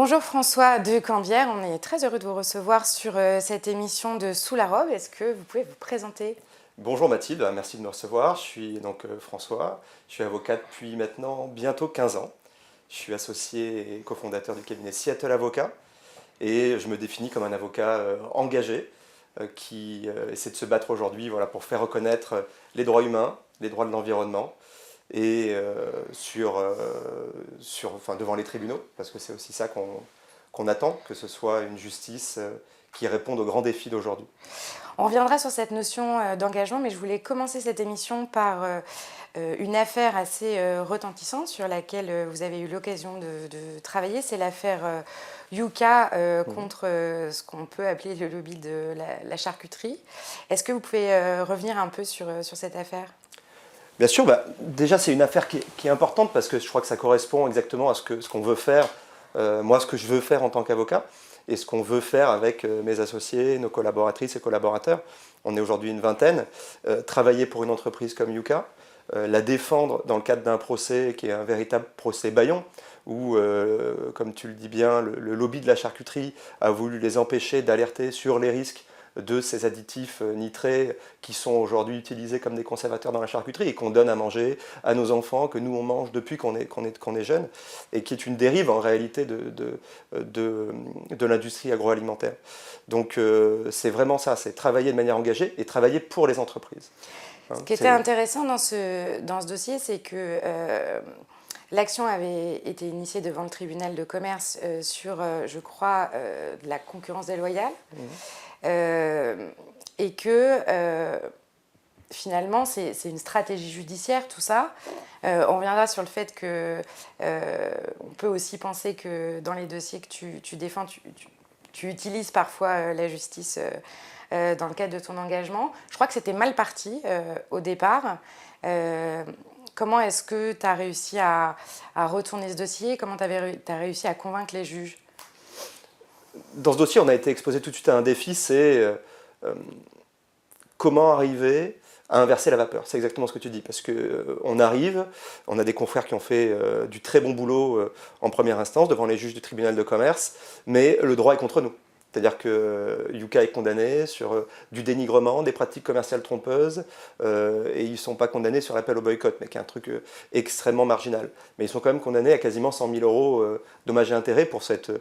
Bonjour François de Cambière, on est très heureux de vous recevoir sur cette émission de Sous la robe. Est-ce que vous pouvez vous présenter? Bonjour Mathilde, merci de me recevoir. Je suis donc François, je suis avocat depuis maintenant bientôt 15 ans. Je suis associé et cofondateur du cabinet Seattle Avocat et je me définis comme un avocat engagé qui essaie de se battre aujourd'hui pour faire reconnaître les droits humains, les droits de l'environnement et devant les tribunaux, parce que c'est aussi ça qu'on attend, que ce soit une justice qui réponde aux grands défis d'aujourd'hui. On reviendra sur cette notion d'engagement, mais je voulais commencer cette émission par une affaire assez retentissante sur laquelle vous avez eu l'occasion de travailler. C'est l'affaire Yuka contre ce qu'on peut appeler le lobby de la charcuterie. Est-ce que vous pouvez revenir un peu sur cette affaire? Bien sûr, déjà c'est une affaire qui est importante parce que je crois que ça correspond exactement à ce qu'on veut faire, moi ce que je veux faire en tant qu'avocat et ce qu'on veut faire avec mes associés, nos collaboratrices et collaborateurs. On est aujourd'hui une vingtaine, travailler pour une entreprise comme Yuka, la défendre dans le cadre d'un procès qui est un véritable procès bâillon, où, comme tu le dis bien, le lobby de la charcuterie a voulu les empêcher d'alerter sur les risques de ces additifs nitrés qui sont aujourd'hui utilisés comme des conservateurs dans la charcuterie et qu'on donne à manger à nos enfants, que nous on mange depuis qu'on est jeune, et qui est une dérive en réalité de l'industrie agroalimentaire. Donc c'est vraiment ça, c'est travailler de manière engagée et travailler pour les entreprises. Ce qui était intéressant dans ce dossier, c'est que l'action avait été initiée devant le tribunal de commerce sur, je crois, de la concurrence déloyale. Et que finalement, c'est une stratégie judiciaire, tout ça. On reviendra sur le fait que on peut aussi penser que dans les dossiers que tu défends, tu utilises parfois la justice dans le cadre de ton engagement. Je crois que c'était mal parti au départ. Comment est-ce que tu as réussi à retourner ce dossier? Comment tu as réussi à convaincre les juges? Dans ce dossier, on a été exposé tout de suite à un défi, c'est comment arriver à inverser la vapeur. C'est exactement ce que tu dis, parce qu'on arrive, on a des confrères qui ont fait du très bon boulot en première instance devant les juges du tribunal de commerce, mais le droit est contre nous. C'est-à-dire que Yuka est condamné sur du dénigrement, des pratiques commerciales trompeuses, et ils ne sont pas condamnés sur l'appel au boycott, mais qui est un truc extrêmement marginal. Mais ils sont quand même condamnés à quasiment 100 000 euros dommages et intérêts pour cette...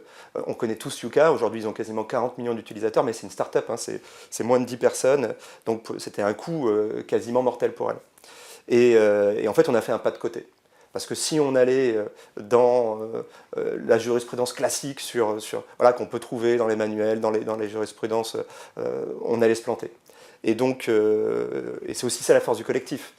on connaît tous Yuka, aujourd'hui ils ont quasiment 40 millions d'utilisateurs, mais c'est une start-up, hein, c'est moins de 10 personnes, donc c'était un coût quasiment mortel pour elle. Et en fait on a fait un pas de côté. Parce que si on allait dans la jurisprudence classique voilà, qu'on peut trouver dans les manuels, dans les jurisprudences, on allait se planter. Et donc, et c'est aussi ça la force du collectif.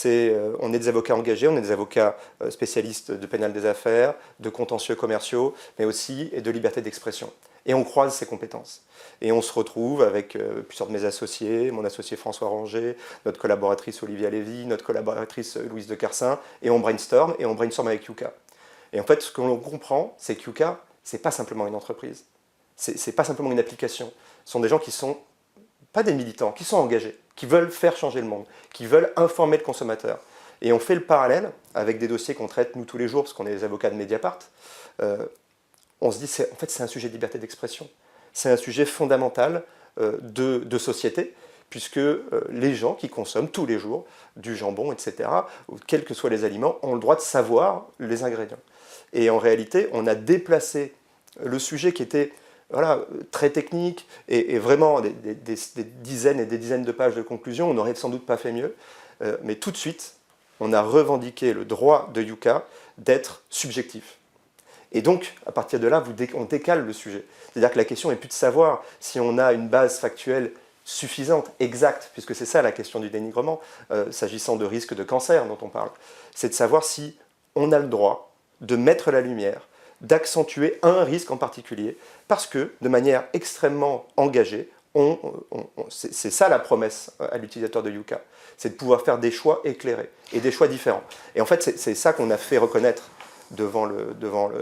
On est des avocats engagés, on est des avocats spécialistes de pénal des affaires, de contentieux commerciaux, mais aussi de liberté d'expression. Et on croise ces compétences. Et on se retrouve avec plusieurs de mes associés, mon associé François Ranger, notre collaboratrice Olivia Lévy, notre collaboratrice Louise de Carsin, et on brainstorm avec Yuka. Et en fait, ce que l'on comprend, c'est que Yuka, c'est pas simplement une entreprise. C'est pas simplement une application. Ce sont des gens qui sont pas des militants, qui sont engagés, qui veulent faire changer le monde, qui veulent informer le consommateur. Et on fait le parallèle avec des dossiers qu'on traite nous tous les jours, parce qu'on est des avocats de Mediapart. On se dit, en fait, c'est un sujet de liberté d'expression. C'est un sujet fondamental de société, puisque les gens qui consomment tous les jours du jambon, etc., quels que soient les aliments, ont le droit de savoir les ingrédients. Et en réalité, on a déplacé le sujet qui était très technique et vraiment des dizaines et des dizaines de pages de conclusion. On n'aurait sans doute pas fait mieux, mais tout de suite, on a revendiqué le droit de Yuka d'être subjectif. Et donc, à partir de là, on décale le sujet. C'est-à-dire que la question n'est plus de savoir si on a une base factuelle suffisante, exacte, puisque c'est ça la question du dénigrement, s'agissant de risques de cancer dont on parle. C'est de savoir si on a le droit de mettre la lumière, d'accentuer un risque en particulier, parce que, de manière extrêmement engagée, c'est ça la promesse à l'utilisateur de Yuka, c'est de pouvoir faire des choix éclairés et des choix différents. Et en fait, c'est ça qu'on a fait reconnaître devant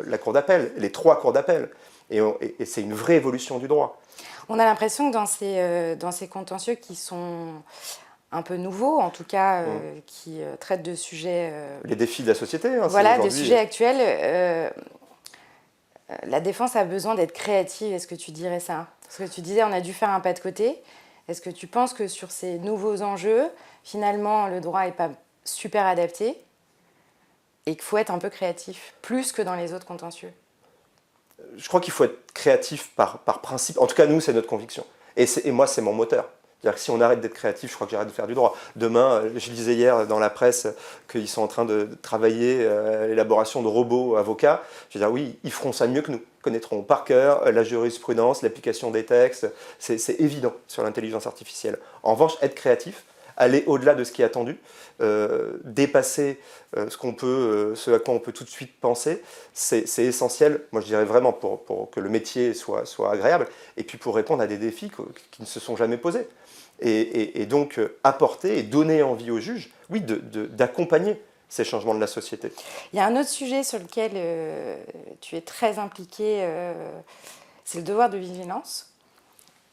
la cour d'appel, les 3 cours d'appel. Et c'est une vraie évolution du droit. On a l'impression que dans ces contentieux qui sont un peu nouveaux, en tout cas, qui traitent de sujets... les défis de la société. Hein, voilà, de sujets actuels. la défense a besoin d'être créative. Est-ce que tu dirais ça? Parce que tu disais on a dû faire un pas de côté. Est-ce que tu penses que sur ces nouveaux enjeux, finalement, le droit n'est pas super adapté et qu'il faut être un peu créatif, plus que dans les autres contentieux? Je crois qu'il faut être créatif par principe. En tout cas, nous, c'est notre conviction. Et moi, c'est mon moteur. C'est-à-dire que si on arrête d'être créatif, je crois que j'arrête de faire du droit. Demain, je lisais hier dans la presse qu'ils sont en train de travailler à l'élaboration de robots avocats. Je veux dire, oui, ils feront ça mieux que nous. Ils connaîtront par cœur la jurisprudence, l'application des textes. C'est évident sur l'intelligence artificielle. En revanche, être créatif, aller au-delà de ce qui est attendu, dépasser ce à quoi on peut tout de suite penser, c'est essentiel, moi je dirais vraiment, pour que le métier soit agréable, et puis pour répondre à des défis qui ne se sont jamais posés. Et donc apporter et donner envie aux juges, oui, d'accompagner ces changements de la société. Il y a un autre sujet sur lequel tu es très impliqué, c'est le devoir de vigilance.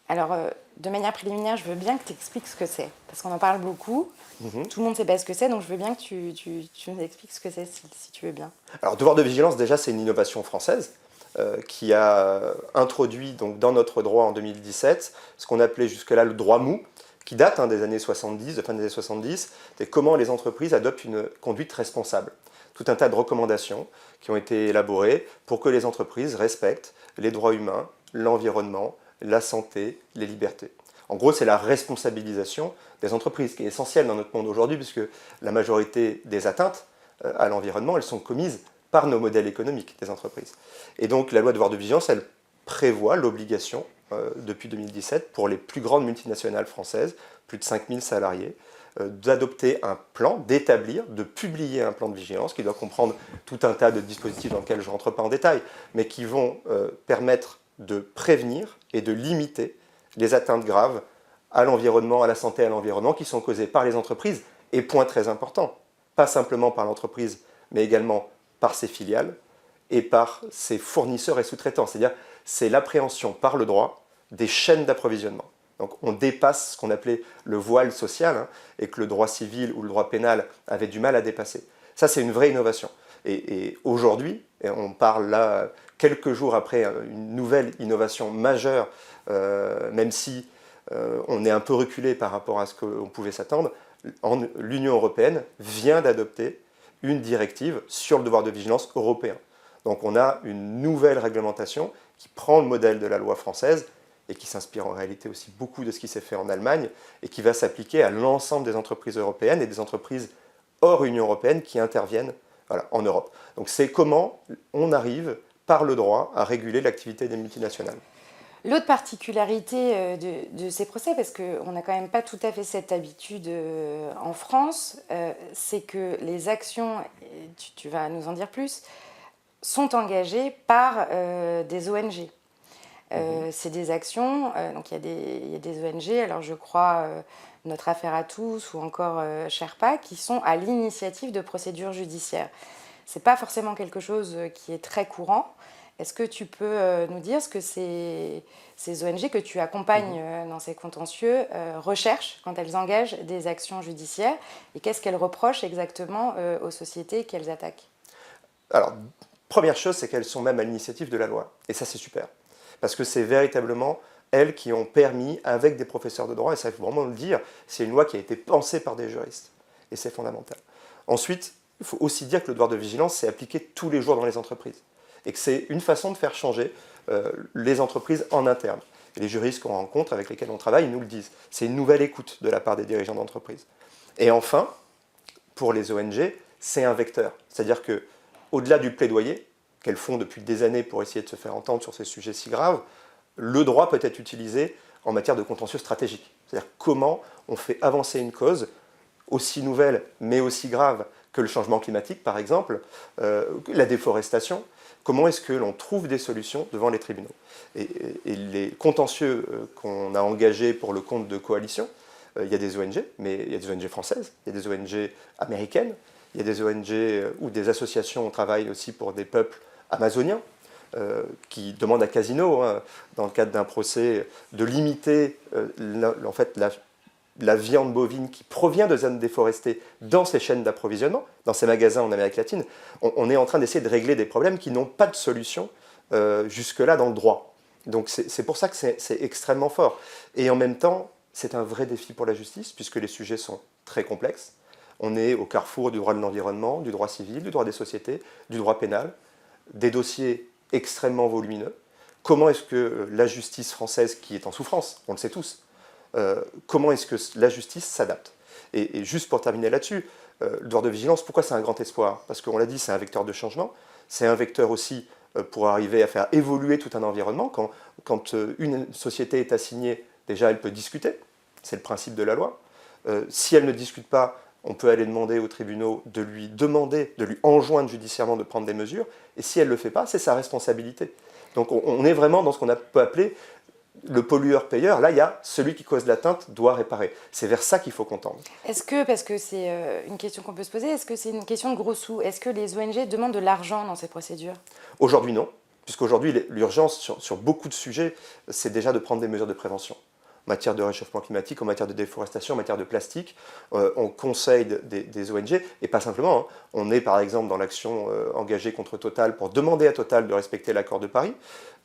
Alors, de manière préliminaire, je veux bien que tu expliques ce que c'est, parce qu'on en parle beaucoup. Tout le monde ne sait pas ce que c'est, donc je veux bien que tu nous expliques ce que c'est, si tu veux bien. Alors, devoir de vigilance, déjà, c'est une innovation française qui a introduit donc, dans notre droit en 2017 ce qu'on appelait jusque-là le droit mou, qui date des années 70, de fin des années 70, c'est comment les entreprises adoptent une conduite responsable. Tout un tas de recommandations qui ont été élaborées pour que les entreprises respectent les droits humains, l'environnement, la santé, les libertés. En gros, c'est la responsabilisation des entreprises qui est essentielle dans notre monde aujourd'hui, puisque la majorité des atteintes à l'environnement, elles sont commises par nos modèles économiques des entreprises. Et donc, la loi devoir de vigilance, elle prévoit l'obligation, depuis 2017, pour les plus grandes multinationales françaises, plus de 5000 salariés, d'adopter un plan, d'établir, de publier un plan de vigilance qui doit comprendre tout un tas de dispositifs dans lesquels je ne rentre pas en détail, mais qui vont permettre de prévenir et de limiter les atteintes graves à l'environnement, à la santé, à l'environnement qui sont causées par les entreprises. Et point très important, pas simplement par l'entreprise, mais également par ses filiales et par ses fournisseurs et sous-traitants. C'est-à-dire, c'est l'appréhension par le droit des chaînes d'approvisionnement. Donc on dépasse ce qu'on appelait le voile social et que le droit civil ou le droit pénal avait du mal à dépasser. Ça, c'est une vraie innovation. Et aujourd'hui, et on parle là quelques jours après une nouvelle innovation majeure, même si on est un peu reculé par rapport à ce qu'on pouvait s'attendre, l'Union européenne vient d'adopter une directive sur le devoir de vigilance européen. Donc on a une nouvelle réglementation qui prend le modèle de la loi française et qui s'inspire en réalité aussi beaucoup de ce qui s'est fait en Allemagne et qui va s'appliquer à l'ensemble des entreprises européennes et des entreprises hors Union européenne qui interviennent en Europe. Donc c'est comment on arrive, par le droit, à réguler l'activité des multinationales. L'autre particularité de ces procès, parce qu'on n'a quand même pas tout à fait cette habitude en France, c'est que les actions, tu vas nous en dire plus, sont engagées par des ONG. C'est des actions, donc il y a des ONG, alors je crois Notre Affaire à tous ou encore Sherpa, qui sont à l'initiative de procédures judiciaires. Ce n'est pas forcément quelque chose qui est très courant. Est-ce que tu peux nous dire ce que ces ONG que tu accompagnes dans ces contentieux recherchent quand elles engagent des actions judiciaires et qu'est-ce qu'elles reprochent exactement aux sociétés qu'elles attaquent? Alors, première chose, c'est qu'elles sont même à l'initiative de la loi. Et ça, c'est super. Parce que c'est véritablement elles qui ont permis, avec des professeurs de droit, et ça il faut vraiment le dire, c'est une loi qui a été pensée par des juristes. Et c'est fondamental. Ensuite, il faut aussi dire que le devoir de vigilance, c'est appliqué tous les jours dans les entreprises. Et que c'est une façon de faire changer les entreprises en interne. Et les juristes qu'on rencontre, avec lesquels on travaille, ils nous le disent. C'est une nouvelle écoute de la part des dirigeants d'entreprise. Et enfin, pour les ONG, c'est un vecteur. C'est-à-dire qu'au-delà du plaidoyer, qu'elles font depuis des années pour essayer de se faire entendre sur ces sujets si graves, le droit peut être utilisé en matière de contentieux stratégique. C'est-à-dire comment on fait avancer une cause aussi nouvelle, mais aussi grave que le changement climatique, par exemple, la déforestation. Comment est-ce que l'on trouve des solutions devant les tribunaux? Et les contentieux qu'on a engagés pour le compte de coalition, il y a des ONG, mais il y a des ONG françaises, il y a des ONG américaines, il y a des ONG ou des associations, on travaille aussi pour des peuples amazoniens, qui demandent à Casino, dans le cadre d'un procès, de limiter la viande bovine qui provient de zones déforestées dans ces chaînes d'approvisionnement, dans ces magasins en Amérique latine. On est en train d'essayer de régler des problèmes qui n'ont pas de solution jusque-là dans le droit. Donc c'est pour ça que c'est extrêmement fort. Et en même temps, c'est un vrai défi pour la justice, puisque les sujets sont très complexes. On est au carrefour du droit de l'environnement, du droit civil, du droit des sociétés, du droit pénal, des dossiers extrêmement volumineux. Comment est-ce que la justice française, qui est en souffrance, on le sait tous, comment est-ce que la justice s'adapte? Et juste pour terminer là-dessus, le devoir de vigilance, pourquoi c'est un grand espoir? Parce qu'on l'a dit, c'est un vecteur de changement, c'est un vecteur aussi pour arriver à faire évoluer tout un environnement. Quand une société est assignée, déjà elle peut discuter, c'est le principe de la loi. Si elle ne discute pas, on peut aller demander aux tribunaux de lui demander, de lui enjoindre judiciairement de prendre des mesures, et si elle ne le fait pas, c'est sa responsabilité. Donc on est vraiment dans ce qu'on peut appeler le pollueur-payeur. Là, il y a celui qui cause l'atteinte doit réparer. C'est vers ça qu'il faut qu'on tende. Est-ce que, parce que c'est une question qu'on peut se poser, est-ce que c'est une question de gros sous? Est-ce que les ONG demandent de l'argent dans ces procédures? Aujourd'hui, non, puisqu'aujourd'hui, l'urgence sur beaucoup de sujets, c'est déjà de prendre des mesures de prévention. En matière de réchauffement climatique, en matière de déforestation, en matière de plastique, on conseille des ONG, et pas simplement. Hein. On est par exemple dans l'action engagée contre Total pour demander à Total de respecter l'accord de Paris.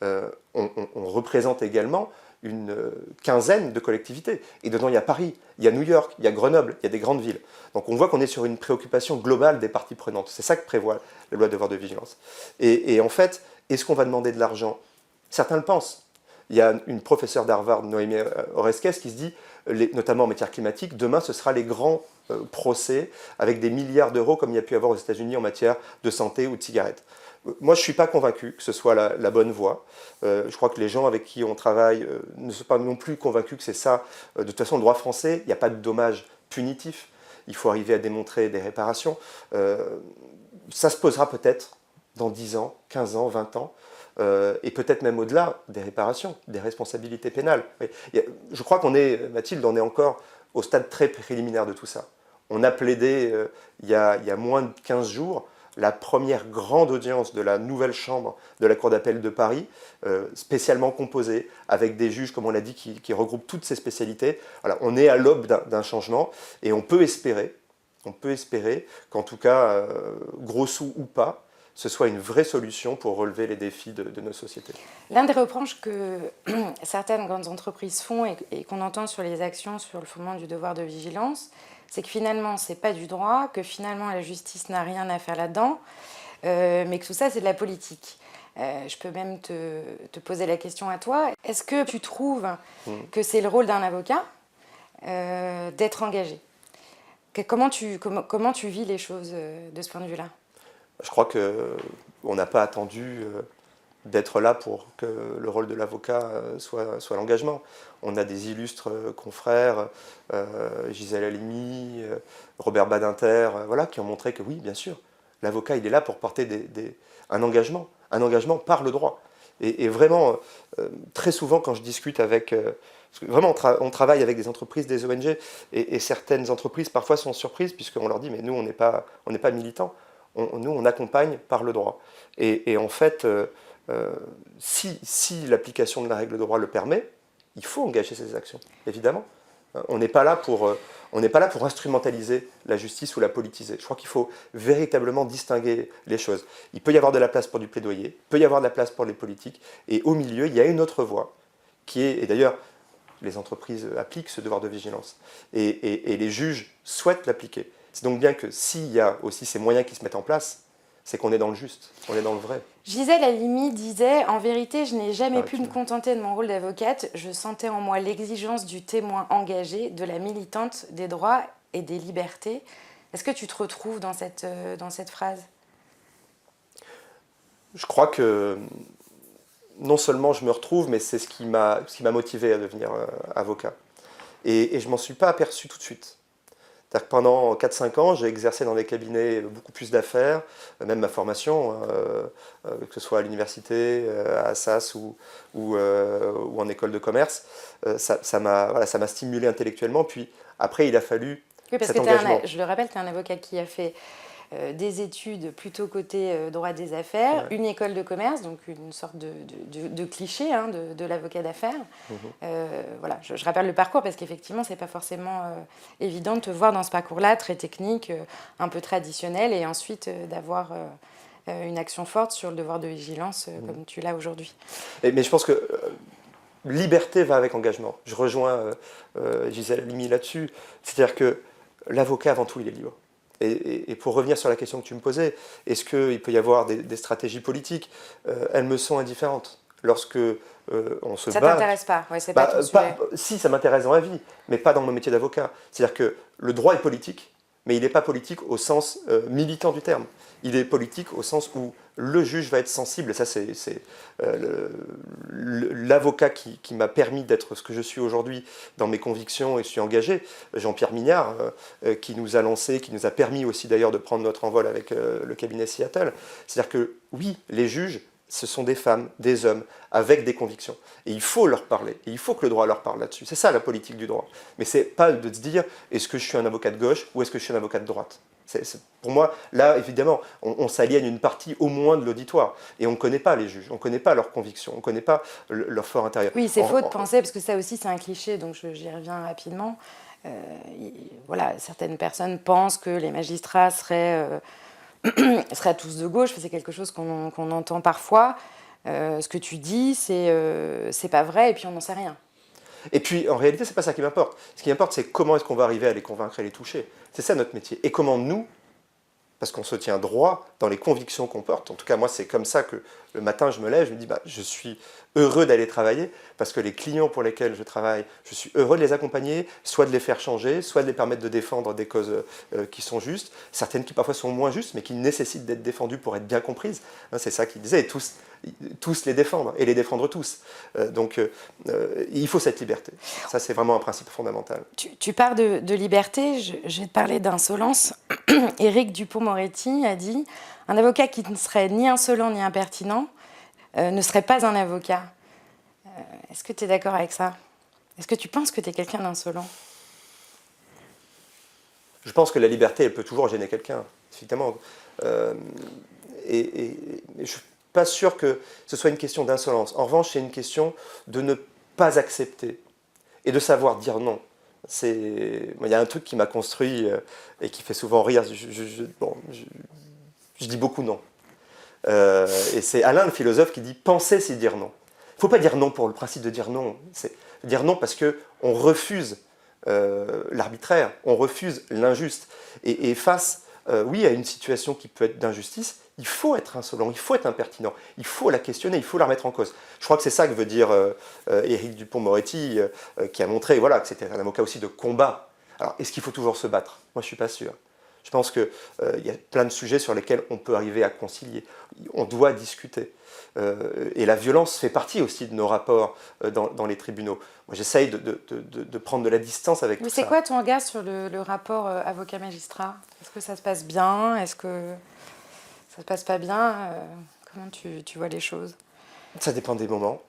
On représente également une quinzaine de collectivités. Et dedans, il y a Paris, il y a New York, il y a Grenoble, il y a des grandes villes. Donc on voit qu'on est sur une préoccupation globale des parties prenantes. C'est ça que prévoit la loi de devoir de vigilance. Et en fait, est-ce qu'on va demander de l'argent? Certains le pensent. Il y a une professeure d'Harvard, Noémie Oreskes, qui se dit, notamment en matière climatique, demain ce sera les grands procès avec des milliards d'euros comme il y a pu avoir aux États-Unis en matière de santé ou de cigarettes. Moi, je ne suis pas convaincu que ce soit la bonne voie. Je crois que les gens avec qui on travaille ne sont pas non plus convaincus que c'est ça. De toute façon, le droit français, il n'y a pas de dommages punitifs. Il faut arriver à démontrer des réparations. Ça se posera peut-être dans 10 ans, 15 ans, 20 ans. Et peut-être même au-delà des réparations, des responsabilités pénales. Je crois qu'on est, Mathilde, on est encore au stade très préliminaire de tout ça. On a plaidé il y a moins de 15 jours la première grande audience de la nouvelle chambre de la Cour d'appel de Paris, spécialement composée, avec des juges, comme on l'a dit, qui regroupent toutes ces spécialités. Voilà, on est à l'aube d'un changement et on peut espérer qu'en tout cas, gros sous ou pas, ce soit une vraie solution pour relever les défis de nos sociétés. L'un des reproches que certaines grandes entreprises font et qu'on entend sur les actions sur le fondement du devoir de vigilance, c'est que finalement, ce n'est pas du droit, que finalement, la justice n'a rien à faire là-dedans, mais que tout ça, c'est de la politique. Je peux même te poser la question à toi. Est-ce que tu trouves que c'est le rôle d'un avocat d'être engagé? Comment tu vis les choses de ce point de vue-là? Je crois qu'on n'a pas attendu d'être là pour que le rôle de l'avocat soit l'engagement. On a des illustres confrères, Gisèle Halimi, Robert Badinter, voilà, qui ont montré que oui, bien sûr, l'avocat, il est là pour porter un engagement par le droit. Et vraiment, très souvent, quand je discute avec... vraiment, on travaille avec des entreprises, des ONG, et certaines entreprises, parfois, sont surprises, puisqu'on leur dit, mais nous, on n'est pas militants. Nous, on accompagne par le droit. Et en fait, si l'application de la règle de droit le permet, il faut engager ces actions, évidemment. On n'est pas là pour instrumentaliser la justice ou la politiser. Je crois qu'il faut véritablement distinguer les choses. Il peut y avoir de la place pour du plaidoyer, il peut y avoir de la place pour les politiques, et au milieu, il y a une autre voie, qui est, et d'ailleurs, les entreprises appliquent ce devoir de vigilance, et les juges souhaitent l'appliquer. C'est donc bien que s'il y a aussi ces moyens qui se mettent en place, c'est qu'on est dans le juste, on est dans le vrai. Gisèle Halimi disait « En vérité, je n'ai jamais pu me contenter de mon rôle d'avocate. Je sentais en moi l'exigence du témoin engagé, de la militante des droits et des libertés. » Est-ce que tu te retrouves dans cette phrase? Je crois que non seulement je me retrouve, mais c'est ce qui m'a motivé à devenir avocat. Et je ne m'en suis pas aperçu tout de suite. C'est-à-dire que pendant 4-5 ans, j'ai exercé dans des cabinets beaucoup plus d'affaires, même ma formation, que ce soit à l'université, à Assas ou en école de commerce, ça m'a stimulé intellectuellement. Puis après, il a fallu cet engagement. Je le rappelle, tu es un avocat qui a fait des études plutôt côté droit des affaires, une école de commerce, donc une sorte de cliché de l'avocat d'affaires. Voilà, je rappelle le parcours parce qu'effectivement, c'est pas forcément évident de te voir dans ce parcours-là, très technique, un peu traditionnel, et ensuite d'avoir une action forte sur le devoir de vigilance comme tu l'as aujourd'hui. Mais je pense que liberté va avec engagement. Je rejoins Gisèle Halimi là-dessus. C'est-à-dire que l'avocat, avant tout, il est libre. Et pour revenir sur la question que tu me posais, est-ce qu'il peut y avoir des stratégies politiques? Elles me sont indifférentes. Lorsque on se bat... Ça t'intéresse pas? Ouais, c'est pas ton sujet. Si, ça m'intéresse dans la vie, mais pas dans mon métier d'avocat. C'est-à-dire que le droit est politique, mais il n'est pas politique au sens militant du terme. Il est politique au sens où le juge va être sensible, et ça c'est l'avocat qui m'a permis d'être ce que je suis aujourd'hui dans mes convictions et je suis engagé, Jean-Pierre Mignard, qui nous a lancé, qui nous a permis aussi d'ailleurs de prendre notre envol avec le cabinet Seattle. C'est-à-dire que oui, les juges, ce sont des femmes, des hommes, avec des convictions. Et il faut leur parler, et il faut que le droit leur parle là-dessus. C'est ça la politique du droit. Mais c'est pas de se dire, est-ce que je suis un avocat de gauche ou est-ce que je suis un avocat de droite? Pour moi, là, évidemment, on s'aliène une partie au moins de l'auditoire. Et on ne connaît pas les juges, on ne connaît pas leurs convictions, on ne connaît pas leur fort intérieur. Oui, c'est faux de penser, parce que ça aussi c'est un cliché, donc j'y reviens rapidement. Voilà, certaines personnes pensent que les magistrats seraient tous de gauche, c'est quelque chose qu'on entend parfois. Ce que tu dis, c'est pas vrai, et puis on n'en sait rien. Et puis, en réalité, c'est pas ça qui m'importe. Ce qui m'importe, c'est comment est-ce qu'on va arriver à les convaincre et les toucher. C'est ça notre métier. Et comment nous, parce qu'on se tient droit dans les convictions qu'on porte, en tout cas, moi, c'est comme ça que le matin, je me lève, je me dis, je suis heureux d'aller travailler, parce que les clients pour lesquels je travaille, je suis heureux de les accompagner, soit de les faire changer, soit de les permettre de défendre des causes qui sont justes, certaines qui parfois sont moins justes, mais qui nécessitent d'être défendues pour être bien comprises. C'est ça qu'il disait, et tous les défendre, et les défendre tous. Donc, il faut cette liberté. Ça, c'est vraiment un principe fondamental. Tu parles de liberté, je vais te parler d'insolence. Éric Dupond-Moretti a dit « Un avocat qui ne serait ni insolent ni impertinent ne serait pas un avocat. » Est-ce que tu es d'accord avec ça? Est-ce que tu penses que tu es quelqu'un d'insolent? Je pense que la liberté, elle peut toujours gêner quelqu'un, effectivement. Et je ne suis pas sûr que ce soit une question d'insolence. En revanche, c'est une question de ne pas accepter et de savoir dire non. Il y a un truc qui m'a construit et qui fait souvent rire. Je dis beaucoup non. Et c'est Alain, le philosophe, qui dit « penser, c'est dire non ». Il ne faut pas dire non pour le principe de dire non. C'est dire non parce qu'on refuse l'arbitraire, on refuse l'injuste. Et face, oui, à une situation qui peut être d'injustice, il faut être insolent, il faut être impertinent, il faut la questionner, il faut la remettre en cause. Je crois que c'est ça que veut dire Éric Dupond-Moretti, qui a montré que c'était un avocat aussi de combat. Alors, est-ce qu'il faut toujours se battre? Moi, je ne suis pas sûr. Je pense qu'il y a plein de sujets sur lesquels on peut arriver à concilier. On doit discuter. Et la violence fait partie aussi de nos rapports dans les tribunaux. Moi, j'essaye de prendre de la distance avec tout ça. Mais c'est quoi ton regard sur le rapport avocat-magistrat? Est-ce que ça se passe bien? Est-ce que ça se passe pas bien? Comment tu vois les choses? Ça dépend des moments.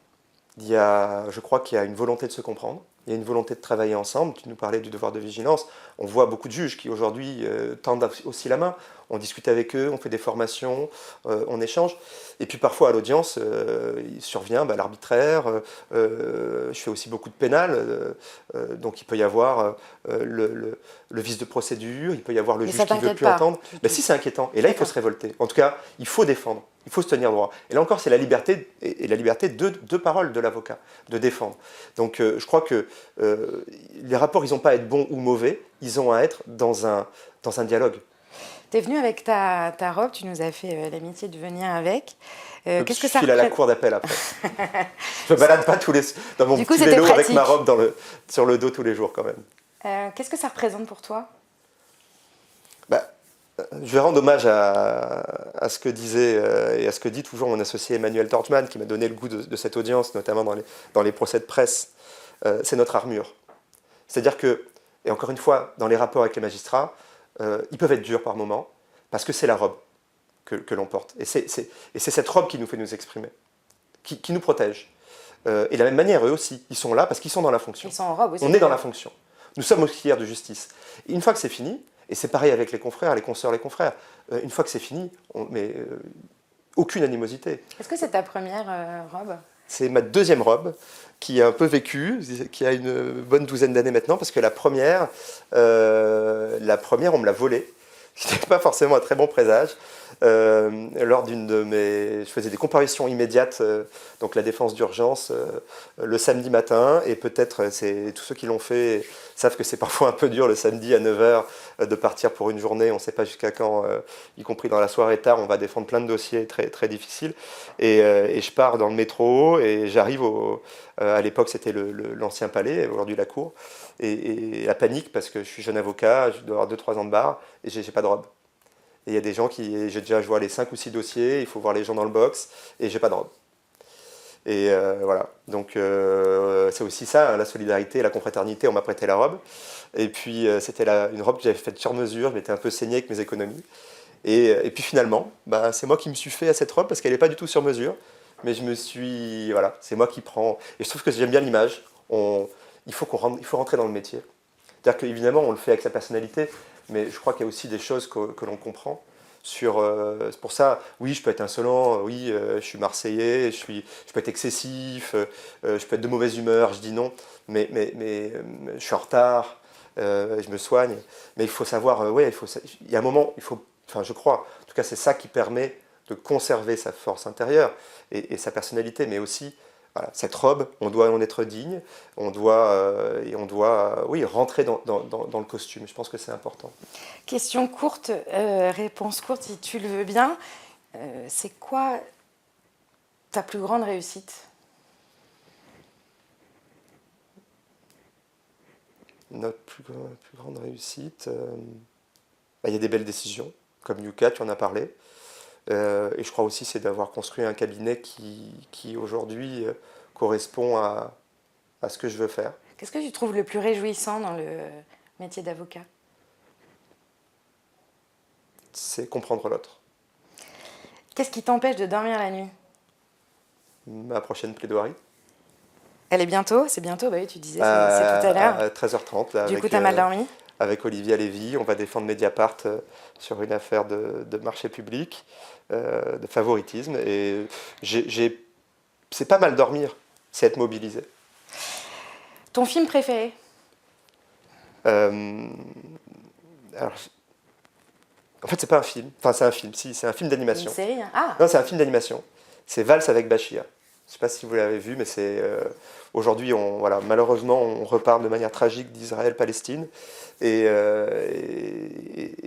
Je crois qu'il y a une volonté de se comprendre. Il y a une volonté de travailler ensemble. Tu nous parlais du devoir de vigilance. On voit beaucoup de juges qui aujourd'hui tendent aussi la main. On discute avec eux, on fait des formations, on échange. Et puis parfois à l'audience, il survient l'arbitraire. Je fais aussi beaucoup de pénal. Donc il peut y avoir le vice de procédure, il peut y avoir le juge qui ne veut plus entendre. Mais si, c'est inquiétant. Et là, il faut se révolter. En tout cas, il faut défendre. Il faut se tenir droit. Et là encore, c'est la liberté, et la liberté de parole de l'avocat, de défendre. Donc je crois que les rapports, ils n'ont pas à être bons ou mauvais, ils ont à être dans un dialogue. Tu es venu avec ta robe, tu nous as fait l'amitié de venir avec. Qu'est-ce que ça représente ? Je file à la cour d'appel après. Je ne me balade pas dans mon petit vélo avec ma robe sur le dos tous les jours quand même. Qu'est-ce que ça représente pour toi ? Je vais rendre hommage à ce que disait et à ce que dit toujours mon associé Emmanuel Tortman, qui m'a donné le goût de cette audience, notamment dans les procès de presse. C'est notre armure. C'est-à-dire que, et encore une fois, dans les rapports avec les magistrats, ils peuvent être durs par moments, parce que c'est la robe que l'on porte. Et c'est cette robe qui nous fait nous exprimer, qui nous protège. Et de la même manière, eux aussi, ils sont là parce qu'ils sont dans la fonction. Ils sont en robe aussi. On est dans la fonction. Nous sommes auxiliaires de justice. Et une fois que c'est fini, et c'est pareil avec les confrères, les consoeurs, les confrères, une fois que c'est fini, aucune animosité. Est-ce que c'est ta première robe ? C'est ma deuxième robe, qui a un peu vécu, qui a une bonne douzaine d'années maintenant, parce que la première, on me l'a volée, ce n'était pas forcément un très bon présage. lors d'une de mes... Je faisais des comparutions immédiates, donc la défense d'urgence, le samedi matin, et peut-être tous ceux qui l'ont fait savent que c'est parfois un peu dur le samedi à 9h de partir pour une journée, on ne sait pas jusqu'à quand, y compris dans la soirée tard, on va défendre plein de dossiers très, très difficiles. Et je pars dans le métro et j'arrive à l'époque c'était l'ancien palais, aujourd'hui la cour, et la panique parce que je suis jeune avocat, je dois avoir 2-3 ans de bar et j'ai pas de robe. Et il y a des gens j'ai déjà joué les 5 ou 6 dossiers, il faut voir les gens dans le box et j'ai pas de robe. Et voilà, donc c'est aussi ça, hein, la solidarité, la confraternité, on m'a prêté la robe. Et puis c'était une robe que j'avais faite sur mesure, je m'étais un peu saigné avec mes économies. Et puis finalement, bah, c'est moi qui me suis fait à cette robe parce qu'elle n'est pas du tout sur mesure. Mais voilà, c'est moi qui prends. Et je trouve que j'aime bien l'image. Il faut rentrer dans le métier. C'est-à-dire qu'évidemment, on le fait avec sa personnalité, mais je crois qu'il y a aussi des choses que l'on comprend. C'est pour ça, oui, je peux être insolent, oui, je suis marseillais, je peux être excessif, je peux être de mauvaise humeur, je dis non, mais je suis en retard, je me soigne. Mais il faut savoir, ouais, il y a un moment, enfin je crois, en tout cas c'est ça qui permet de conserver sa force intérieure et sa personnalité, mais aussi voilà, cette robe, on doit en être digne, on doit oui, rentrer dans le costume. Je pense que c'est important. Question courte, réponse courte si tu le veux bien. C'est quoi ta plus grande réussite? Notre plus grande réussite, il y a des belles décisions, comme Yuka, tu en as parlé. Et je crois aussi c'est d'avoir construit un cabinet qui aujourd'hui correspond à ce que je veux faire. Qu'est-ce que tu trouves le plus réjouissant dans le métier d'avocat? C'est comprendre l'autre. Qu'est-ce qui t'empêche de dormir la nuit? Ma prochaine plaidoirie. Elle est bientôt? C'est bientôt, bah oui, tu disais, c'est tout à l'heure. À 13h30. Là, du coup, t'as mal dormi? Avec Olivier Lévy, on va défendre Mediapart sur une affaire de marché public, de favoritisme. Et c'est pas mal dormir, c'est être mobilisé. Ton film préféré? Alors, en fait, c'est pas un film. Enfin, c'est un film, si, c'est un film d'animation. Une série? Ah! Non, c'est un film d'animation. C'est Valse avec Bachir. Je ne sais pas si vous l'avez vu, mais c'est aujourd'hui, voilà, malheureusement, on repart de manière tragique d'Israël-Palestine. Et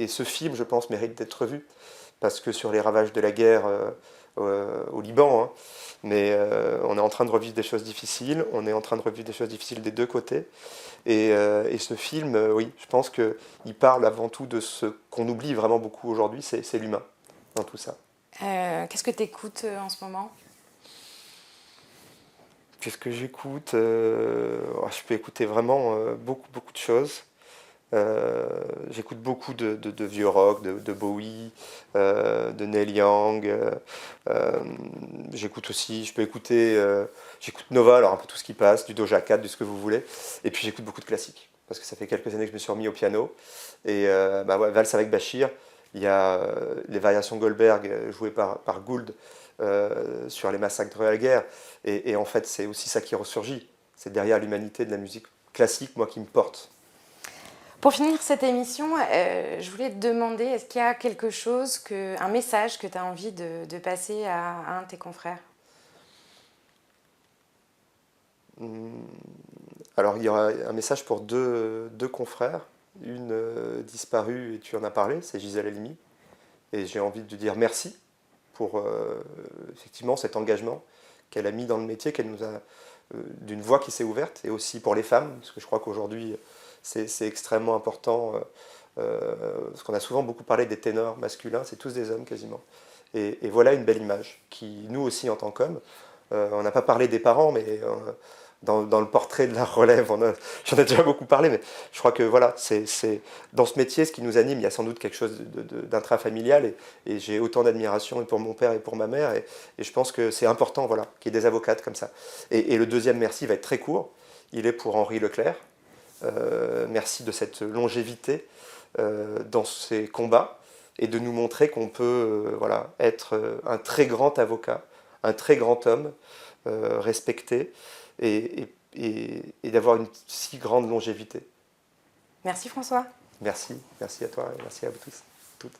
ce film, je pense, mérite d'être vu. Parce que sur les ravages de la guerre au Liban, hein, mais on est en train de revivre des choses difficiles. On est en train de revivre des choses difficiles des deux côtés. Et ce film, oui, je pense qu'il parle avant tout de ce qu'on oublie vraiment beaucoup aujourd'hui, c'est l'humain dans tout ça. Qu'est-ce que tu écoutes en ce moment? Qu'est-ce que j'écoute? Je peux écouter vraiment beaucoup de choses. J'écoute beaucoup de vieux rock, de Bowie, de Neil Young. J'écoute aussi, j'écoute Nova, alors un peu tout ce qui passe, du Doja Cat, de ce que vous voulez. Et puis j'écoute beaucoup de classiques, parce que ça fait quelques années que je me suis remis au piano. Et ouais, Valse avec Bachir, il y a les variations Goldberg jouées par Gould sur les massacres de la guerre. Et en fait, c'est aussi ça qui ressurgit. C'est derrière l'humanité de la musique classique, moi, qui me porte. Pour finir cette émission, je voulais te demander, est-ce qu'il y a quelque chose, un message que tu as envie de passer à un de tes confrères? Alors, il y aura un message pour deux confrères. Une disparue, et tu en as parlé, c'est Gisèle Halimi. Et j'ai envie de dire merci pour effectivement cet engagement qu'elle a mis dans le métier, qu'elle nous a d'une voie qui s'est ouverte, et aussi pour les femmes, parce que je crois qu'aujourd'hui c'est extrêmement important, parce qu'on a souvent beaucoup parlé des ténors masculins, c'est tous des hommes quasiment. Et voilà une belle image qui, nous aussi en tant qu'hommes, on n'a pas parlé des parents, mais dans le portrait de la relève, j'en ai déjà beaucoup parlé, mais je crois que voilà, c'est dans ce métier, ce qui nous anime, il y a sans doute quelque chose d'intrafamilial, et j'ai autant d'admiration pour mon père et pour ma mère, et je pense que c'est important voilà, qu'il y ait des avocates comme ça. Et le deuxième merci va être très court, il est pour Henri Leclerc. Merci de cette longévité dans ces combats, et de nous montrer qu'on peut voilà, être un très grand avocat, un très grand homme, respecté, et d'avoir une si grande longévité. Merci François. Merci à toi et merci à vous tous, toutes.